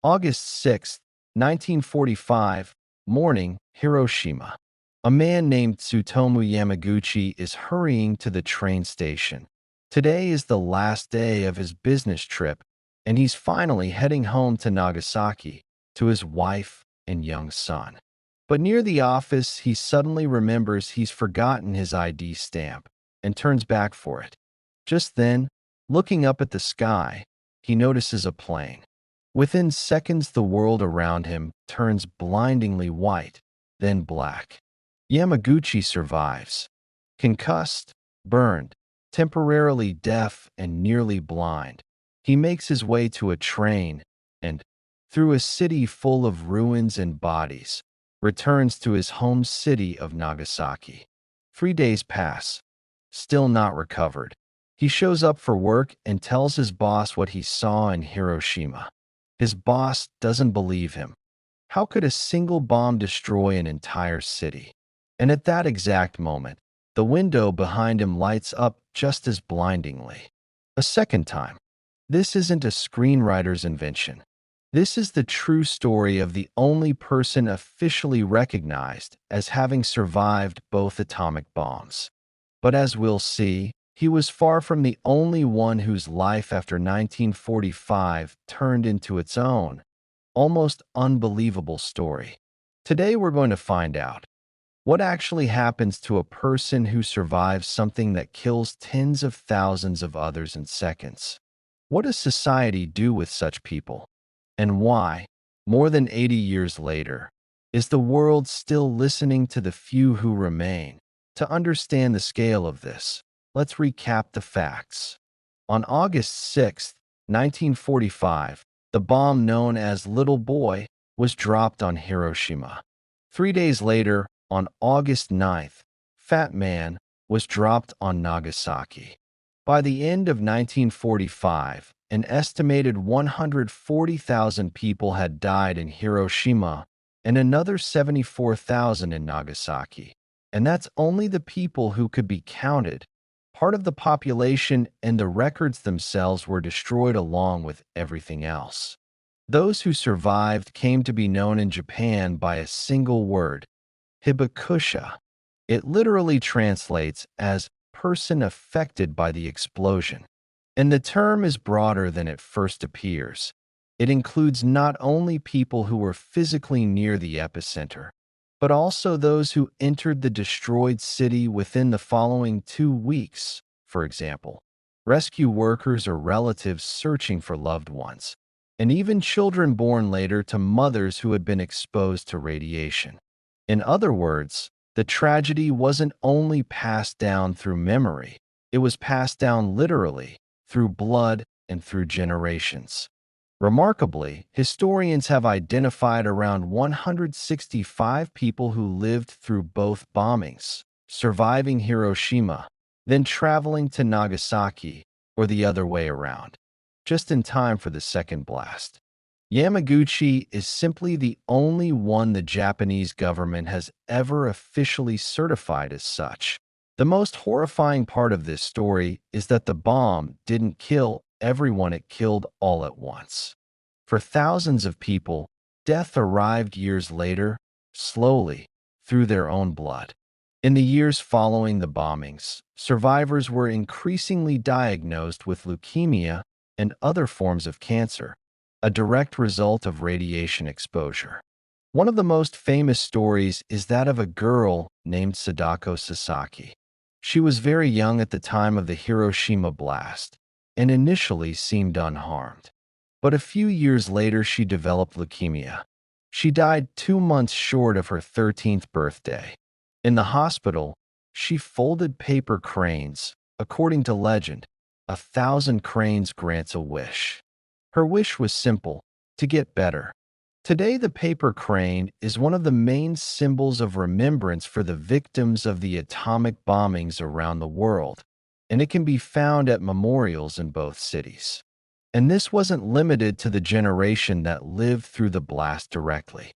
August 6, 1945, morning, Hiroshima. A man named Tsutomu Yamaguchi is hurrying to the train station. Today is the last day of his business trip, and he's finally heading home to Nagasaki, to his wife and young son. But near the office, he suddenly remembers he's forgotten his ID stamp and turns back for it. Just then, looking up at the sky, he notices a plane. Within seconds, the world around him turns blindingly white, then black. Yamaguchi survives. Concussed, burned, temporarily deaf, and nearly blind, he makes his way to a train and, through a city full of ruins and bodies, returns to his home city of Nagasaki. 3 days pass, still not recovered. He shows up for work and tells his boss what he saw in Hiroshima. His boss doesn't believe him. How could a single bomb destroy an entire city? And at that exact moment, the window behind him lights up just as blindingly. A second time. This isn't a screenwriter's invention. This is the true story of the only person officially recognized as having survived both atomic bombs. But as we'll see, he was far from the only one whose life after 1945 turned into its own, almost unbelievable story. Today we're going to find out what actually happens to a person who survives something that kills tens of thousands of others in seconds. What does society do with such people? And why, more than 80 years later, is the world still listening to the few who remain? To understand the scale of this, let's recap the facts. On August 6, 1945, the bomb known as Little Boy was dropped on Hiroshima. 3 days later, on August 9th, Fat Man was dropped on Nagasaki. By the end of 1945, an estimated 140,000 people had died in Hiroshima and another 74,000 in Nagasaki. And that's only the people who could be counted. Part of the population and the records themselves were destroyed along with everything else. Those who survived came to be known in Japan by a single word, Hibakusha. It literally translates as person affected by the explosion. And the term is broader than it first appears. It includes not only people who were physically near the epicenter, but also those who entered the destroyed city within the following 2 weeks, for example, rescue workers or relatives searching for loved ones, and even children born later to mothers who had been exposed to radiation. In other words, the tragedy wasn't only passed down through memory, it was passed down literally, through blood and through generations. Remarkably, historians have identified around 165 people who lived through both bombings, surviving Hiroshima, then traveling to Nagasaki, or the other way around, just in time for the second blast. Yamaguchi is simply the only one the Japanese government has ever officially certified as such. The most horrifying part of this story is that the bomb didn't kill everyone it killed all at once. For thousands of people, death arrived years later, slowly, through their own blood. In the years following the bombings, survivors were increasingly diagnosed with leukemia and other forms of cancer, a direct result of radiation exposure. One of the most famous stories is that of a girl named Sadako Sasaki. She was very young at the time of the Hiroshima blast, and initially seemed unharmed. But a few years later, she developed leukemia. She died 2 months short of her 13th birthday. In the hospital, she folded paper cranes. According to legend, 1,000 cranes grants a wish. Her wish was simple, to get better. Today, the paper crane is one of the main symbols of remembrance for the victims of the atomic bombings around the world, and it can be found at memorials in both cities. And this wasn't limited to the generation that lived through the blast directly.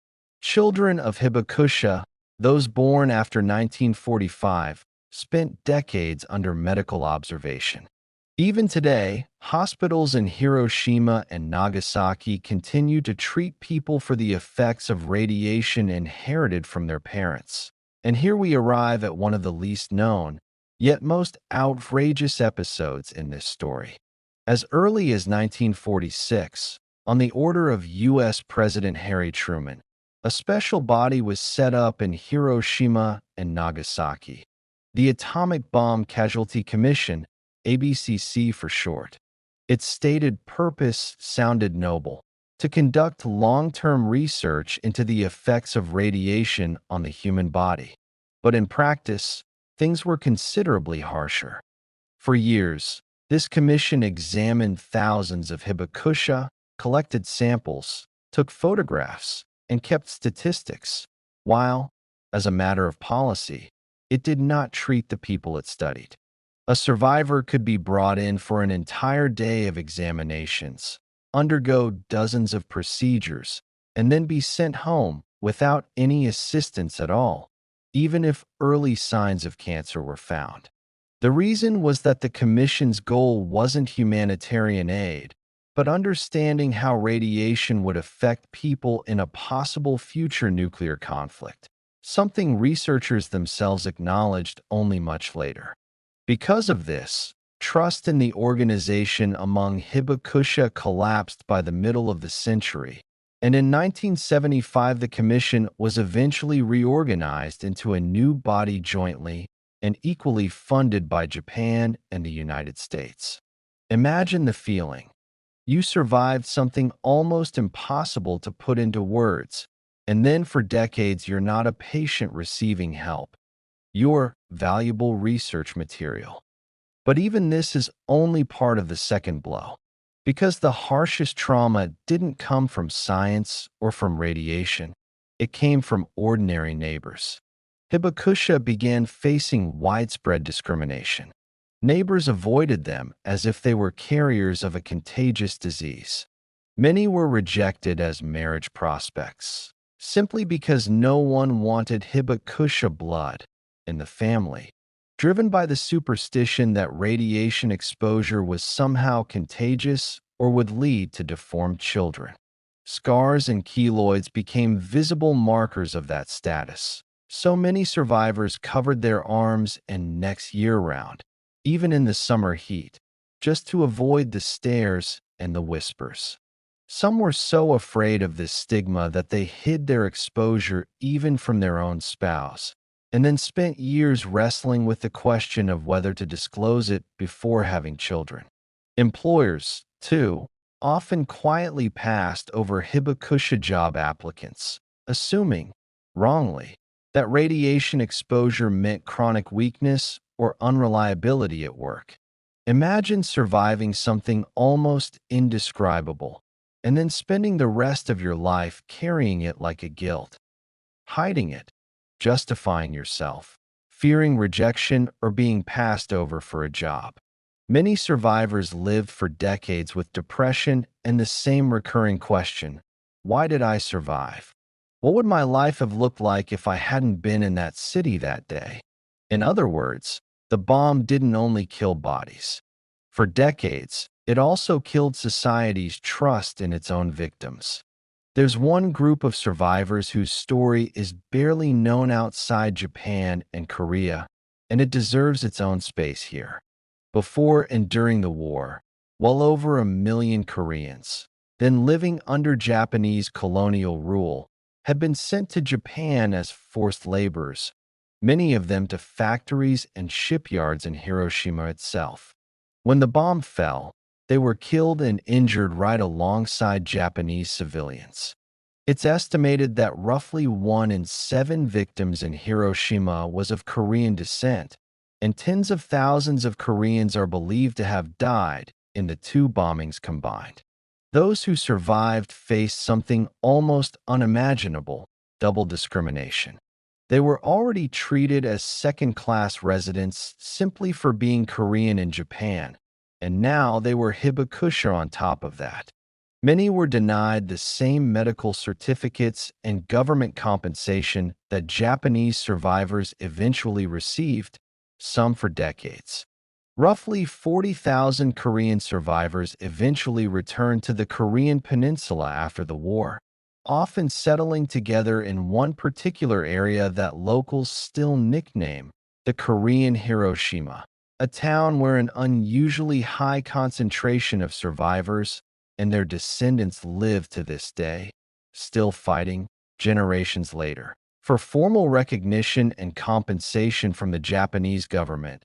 Children of Hibakusha, those born after 1945, spent decades under medical observation. Even today, hospitals in Hiroshima and Nagasaki continue to treat people for the effects of radiation inherited from their parents. And here we arrive at one of the least known, yet most outrageous episodes in this story. As early as 1946, on the order of U.S. President Harry Truman, a special body was set up in Hiroshima and Nagasaki, the Atomic Bomb Casualty Commission, ABCC for short. Its stated purpose sounded noble: to conduct long-term research into the effects of radiation on the human body. But in practice, things were considerably harsher. For years, this commission examined thousands of Hibakusha, collected samples, took photographs, and kept statistics, while, as a matter of policy, it did not treat the people it studied. A survivor could be brought in for an entire day of examinations, undergo dozens of procedures, and then be sent home without any assistance at all, even if early signs of cancer were found. The reason was that the Commission's goal wasn't humanitarian aid, but understanding how radiation would affect people in a possible future nuclear conflict, something researchers themselves acknowledged only much later. Because of this, trust in the organization among Hibakusha collapsed by the middle of the century, and in 1975 the commission was eventually reorganized into a new body jointly and equally funded by Japan and the United States. Imagine the feeling. You survived something almost impossible to put into words, and then for decades you're not a patient receiving help. You're valuable research material. But even this is only part of the second blow, because the harshest trauma didn't come from science or from radiation. It came from ordinary neighbors. Hibakusha began facing widespread discrimination. Neighbors avoided them as if they were carriers of a contagious disease. Many were rejected as marriage prospects, simply because no one wanted Hibakusha blood in the family, driven by the superstition that radiation exposure was somehow contagious or would lead to deformed children. Scars and keloids became visible markers of that status. So many survivors covered their arms and necks year-round, even in the summer heat, just to avoid the stares and the whispers. Some were so afraid of this stigma that they hid their exposure even from their own spouse, and then spent years wrestling with the question of whether to disclose it before having children. Employers, too, often quietly passed over Hibakusha job applicants, assuming, wrongly, that radiation exposure meant chronic weakness or unreliability at work. Imagine surviving something almost indescribable and then spending the rest of your life carrying it like a guilt, hiding it, justifying yourself, fearing rejection, or being passed over for a job. Many survivors lived for decades with depression and the same recurring question: why did I survive? What would my life have looked like if I hadn't been in that city that day? In other words, the bomb didn't only kill bodies. For decades, it also killed society's trust in its own victims. There's one group of survivors whose story is barely known outside Japan and Korea, and it deserves its own space here. Before and during the war, well over 1 million Koreans, then living under Japanese colonial rule, had been sent to Japan as forced laborers, many of them to factories and shipyards in Hiroshima itself. When the bomb fell, they were killed and injured right alongside Japanese civilians. It's estimated that roughly 1 in 7 victims in Hiroshima was of Korean descent, and tens of thousands of Koreans are believed to have died in the two bombings combined. Those who survived faced something almost unimaginable: double discrimination. They were already treated as second-class residents simply for being Korean in Japan, and now they were Hibakusha on top of that. Many were denied the same medical certificates and government compensation that Japanese survivors eventually received, some for decades. Roughly 40,000 Korean survivors eventually returned to the Korean peninsula after the war, often settling together in one particular area that locals still nickname the Korean Hiroshima, a town where an unusually high concentration of survivors and their descendants live to this day, still fighting generations later. For formal recognition and compensation from the Japanese government,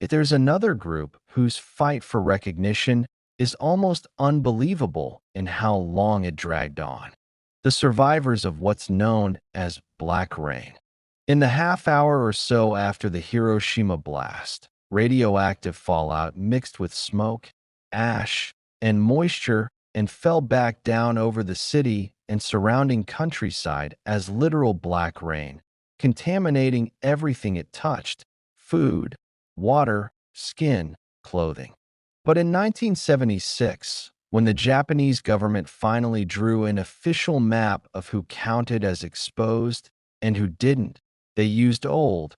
there's another group whose fight for recognition is almost unbelievable in how long it dragged on. The survivors of what's known as Black Rain. In the half hour or so after the Hiroshima blast, radioactive fallout mixed with smoke, ash, and moisture and fell back down over the city and surrounding countryside as literal black rain, contaminating everything it touched: food, water, skin, clothing. But in 1976, when the Japanese government finally drew an official map of who counted as exposed and who didn't, they used old,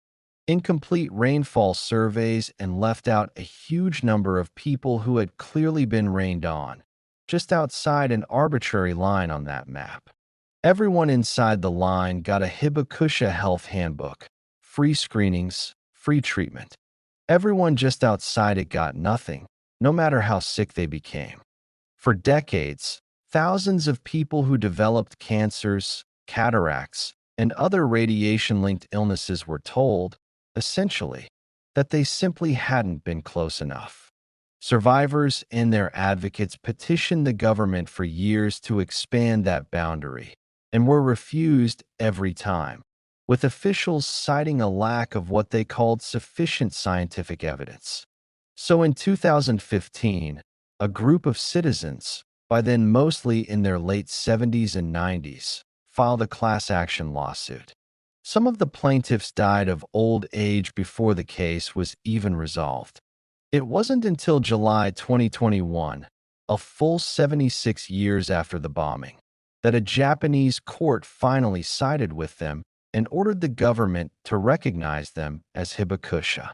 incomplete rainfall surveys and left out a huge number of people who had clearly been rained on, just outside an arbitrary line on that map. Everyone inside the line got a Hibakusha health handbook, free screenings, free treatment. Everyone just outside it got nothing, no matter how sick they became. For decades, thousands of people who developed cancers, cataracts, and other radiation-linked illnesses were told, essentially, that they simply hadn't been close enough. Survivors and their advocates petitioned the government for years to expand that boundary, and were refused every time, with officials citing a lack of what they called sufficient scientific evidence. So in 2015, a group of citizens, by then mostly in their late 70s and 90s, filed a class action lawsuit. Some of the plaintiffs died of old age before the case was even resolved. It wasn't until July 2021, a full 76 years after the bombing, that a Japanese court finally sided with them and ordered the government to recognize them as Hibakusha.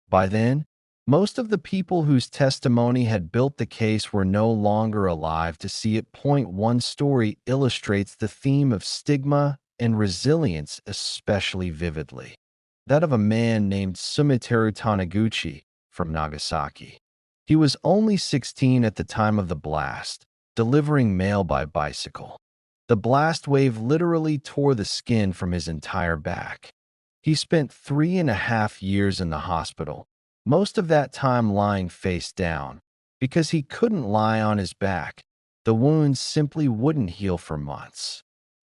By then, most of the people whose testimony had built the case were no longer alive to see it. One story illustrates the theme of stigma and resilience especially vividly: that of a man named Tsutomu Yamaguchi from Nagasaki. He was only 16 at the time of the blast, delivering mail by bicycle. The blast wave literally tore the skin from his entire back. He spent 3.5 years in the hospital, most of that time lying face down, because he couldn't lie on his back. The wounds simply wouldn't heal for months.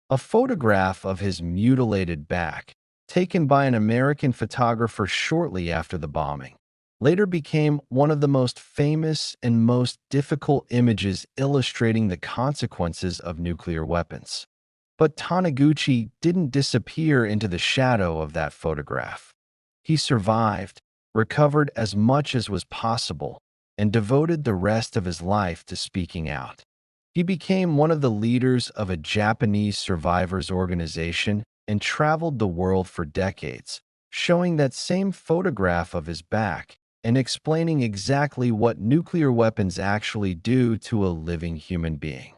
A photograph of his mutilated back, taken by an American photographer shortly after the bombing, later became one of the most famous and most difficult images illustrating the consequences of nuclear weapons. But Taniguchi didn't disappear into the shadow of that photograph. He survived, recovered as much as was possible, and devoted the rest of his life to speaking out. He became one of the leaders of a Japanese survivors organization and traveled the world for decades, showing that same photograph of his back and explaining exactly what nuclear weapons actually do to a living human being.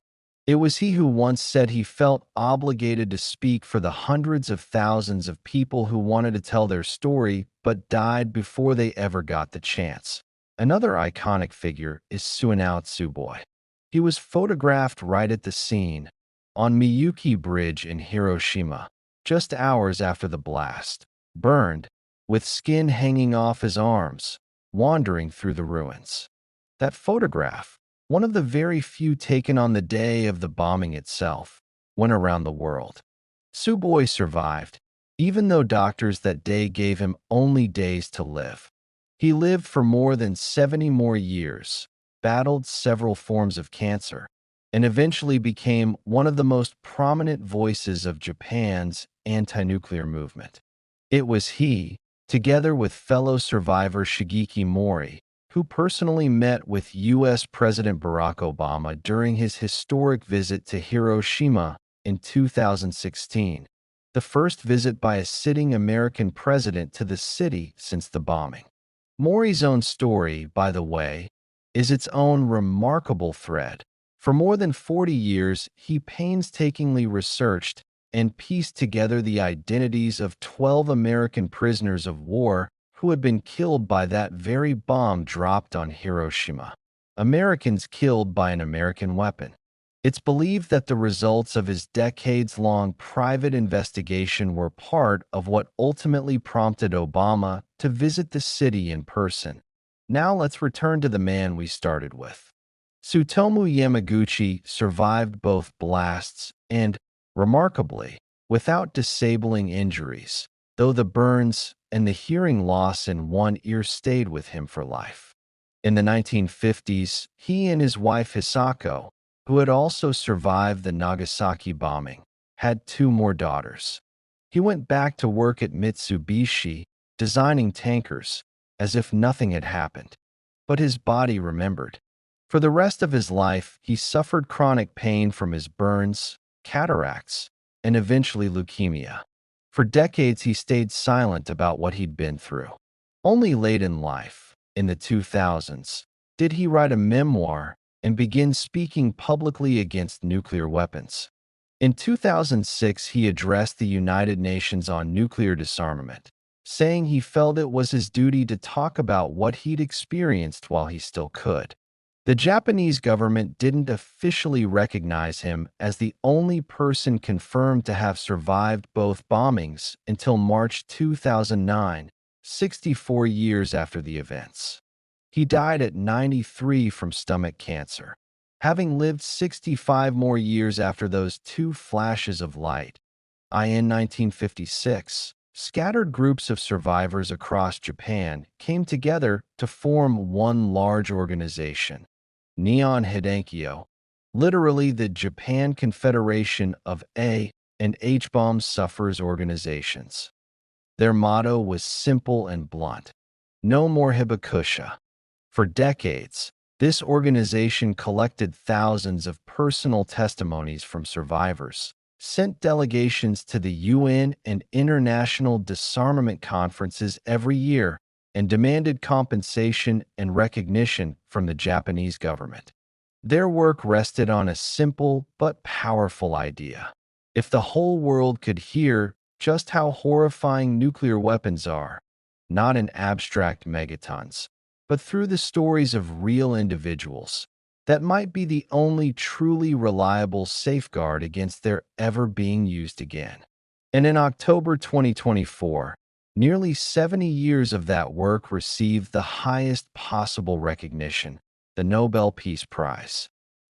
It was he who once said he felt obligated to speak for the hundreds of thousands of people who wanted to tell their story but died before they ever got the chance. Another iconic figure is Sunao Tsuboi. He was photographed right at the scene, on Miyuki Bridge in Hiroshima, just hours after the blast, burned, with skin hanging off his arms, wandering through the ruins. That photograph, one of the very few taken on the day of the bombing itself, went around the world. Tsuboi survived, even though doctors that day gave him only days to live. He lived for more than 70 more years, battled several forms of cancer, and eventually became one of the most prominent voices of Japan's anti-nuclear movement. It was he, together with fellow survivor Shigeki Mori, who personally met with U.S. President Barack Obama during his historic visit to Hiroshima in 2016, the first visit by a sitting American president to the city since the bombing. Mori's own story, by the way, is its own remarkable thread. For more than 40 years, he painstakingly researched and pieced together the identities of 12 American prisoners of war who had been killed by that very bomb dropped on Hiroshima. Americans killed by an American weapon. It's believed that the results of his decades-long private investigation were part of what ultimately prompted Obama to visit the city in person. Now let's return to the man we started with. Tsutomu Yamaguchi survived both blasts and, remarkably, without disabling injuries, though the burns and the hearing loss in one ear stayed with him for life. In the 1950s, he and his wife Hisako, who had also survived the Nagasaki bombing, had two more daughters. He went back to work at Mitsubishi, designing tankers, as if nothing had happened. But his body remembered. For the rest of his life, he suffered chronic pain from his burns, cataracts, and eventually leukemia. For decades, he stayed silent about what he'd been through. Only late in life, in the 2000s, did he write a memoir and begin speaking publicly against nuclear weapons. In 2006, he addressed the United Nations on nuclear disarmament, saying he felt it was his duty to talk about what he'd experienced while he still could. The Japanese government didn't officially recognize him as the only person confirmed to have survived both bombings until March 2009, 64 years after the events. He died at 93 from stomach cancer, having lived 65 more years after those two flashes of light. In 1956, scattered groups of survivors across Japan came together to form one large organization, Neon Hidankyo, literally the Japan Confederation of A and H-bomb sufferers organizations. Their motto was simple and blunt: no more Hibakusha. For decades, this organization collected thousands of personal testimonies from survivors, sent delegations to the UN and international disarmament conferences every year, and demanded compensation and recognition from the Japanese government. Their work rested on a simple but powerful idea. If the whole world could hear just how horrifying nuclear weapons are, not in abstract megatons, but through the stories of real individuals, that might be the only truly reliable safeguard against their ever being used again. And in October 2024, nearly 70 years of that work received the highest possible recognition, the Nobel Peace Prize.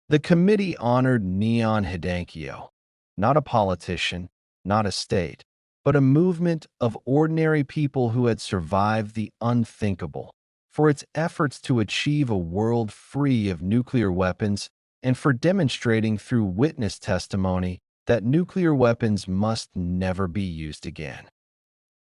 The committee honored Neon Hidankyo, not a politician, not a state, but a movement of ordinary people who had survived the unthinkable, for its efforts to achieve a world free of nuclear weapons and for demonstrating through witness testimony that nuclear weapons must never be used again.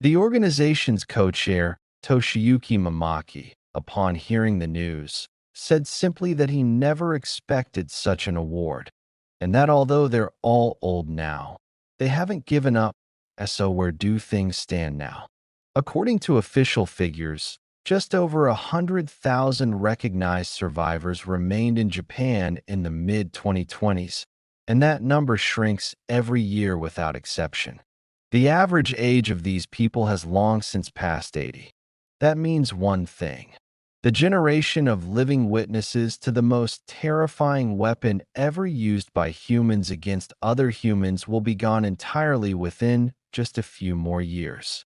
The organization's co-chair, Toshiyuki Mamaki, upon hearing the news, said simply that he never expected such an award, and that although they're all old now, they haven't given up. So where do things stand now? According to official figures, just over 100,000 recognized survivors remained in Japan in the mid-2020s, and that number shrinks every year without exception. The average age of these people has long since passed 80. That means one thing: the generation of living witnesses to the most terrifying weapon ever used by humans against other humans will be gone entirely within just a few more years.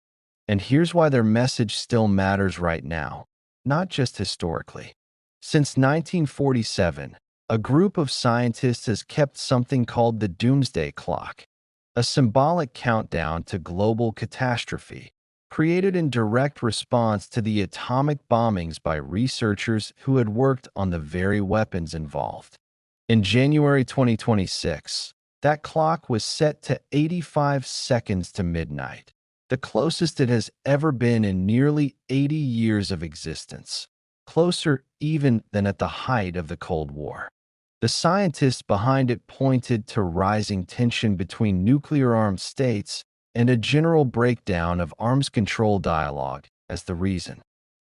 And here's why their message still matters right now, not just historically. Since 1947, a group of scientists has kept something called the Doomsday Clock, a symbolic countdown to global catastrophe, created in direct response to the atomic bombings by researchers who had worked on the very weapons involved. In January 2026, that clock was set to 85 seconds to midnight, the closest it has ever been in nearly 80 years of existence, closer even than at the height of the Cold War. The scientists behind it pointed to rising tension between nuclear-armed states and a general breakdown of arms control dialogue as the reason.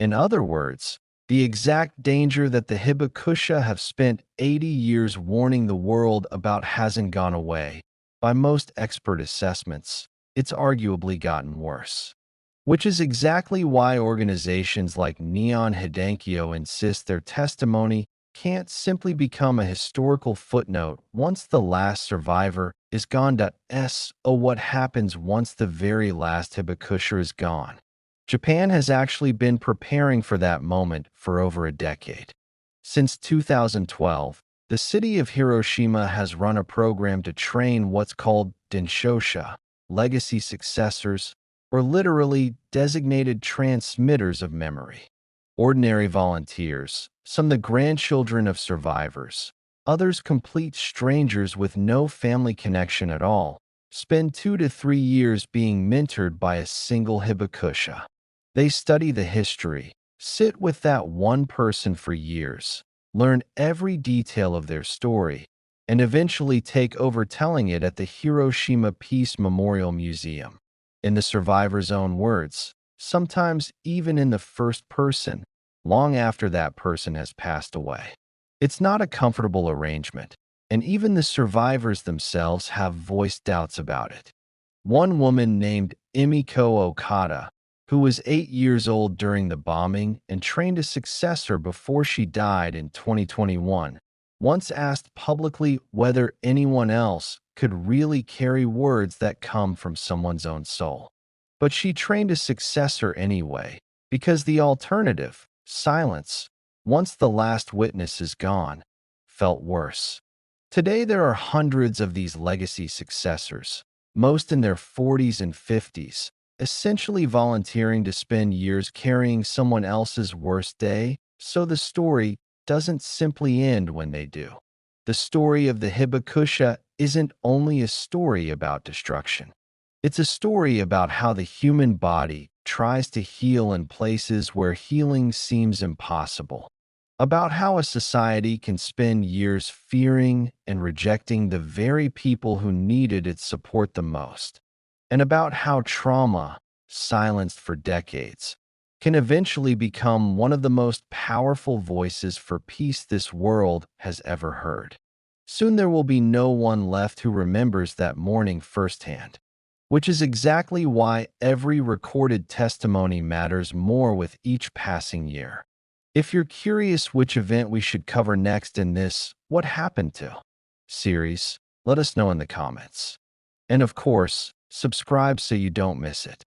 In other words, the exact danger that the Hibakusha have spent 80 years warning the world about hasn't gone away. By most expert assessments, it's arguably gotten worse. Which is exactly why organizations like Neon Hidenkyo insist their testimony can't simply become a historical footnote once the last survivor is gone. What happens once the very last Hibakusha is gone? Japan has actually been preparing for that moment for over a decade. Since 2012, the city of Hiroshima has run a program to train what's called Denshosha, legacy successors, or literally designated transmitters of memory. Ordinary volunteers, some the grandchildren of survivors, others complete strangers with no family connection at all, spend 2 to 3 years being mentored by a single Hibakusha. They study the history, sit with that one person for years, learn every detail of their story, and eventually take over telling it at the Hiroshima Peace Memorial Museum. In the survivor's own words, sometimes even in the first person, long after that person has passed away. It's not a comfortable arrangement, and even the survivors themselves have voiced doubts about it. One woman named Emiko Okada, who was 8 years old during the bombing and trained a successor before she died in 2021, once asked publicly whether anyone else could really carry words that come from someone's own soul. But she trained a successor anyway, because the alternative, silence, once the last witness is gone, felt worse. Today there are hundreds of these legacy successors, most in their 40s and 50s, essentially volunteering to spend years carrying someone else's worst day, so the story doesn't simply end when they do. The story of the Hibakusha isn't only a story about destruction. It's a story about how the human body tries to heal in places where healing seems impossible. About how a society can spend years fearing and rejecting the very people who needed its support the most. And about how trauma, silenced for decades, can eventually become one of the most powerful voices for peace this world has ever heard. Soon there will be no one left who remembers that morning firsthand, which is exactly why every recorded testimony matters more with each passing year. If you're curious which event we should cover next in this What Happened To series, let us know in the comments. And of course, subscribe so you don't miss it.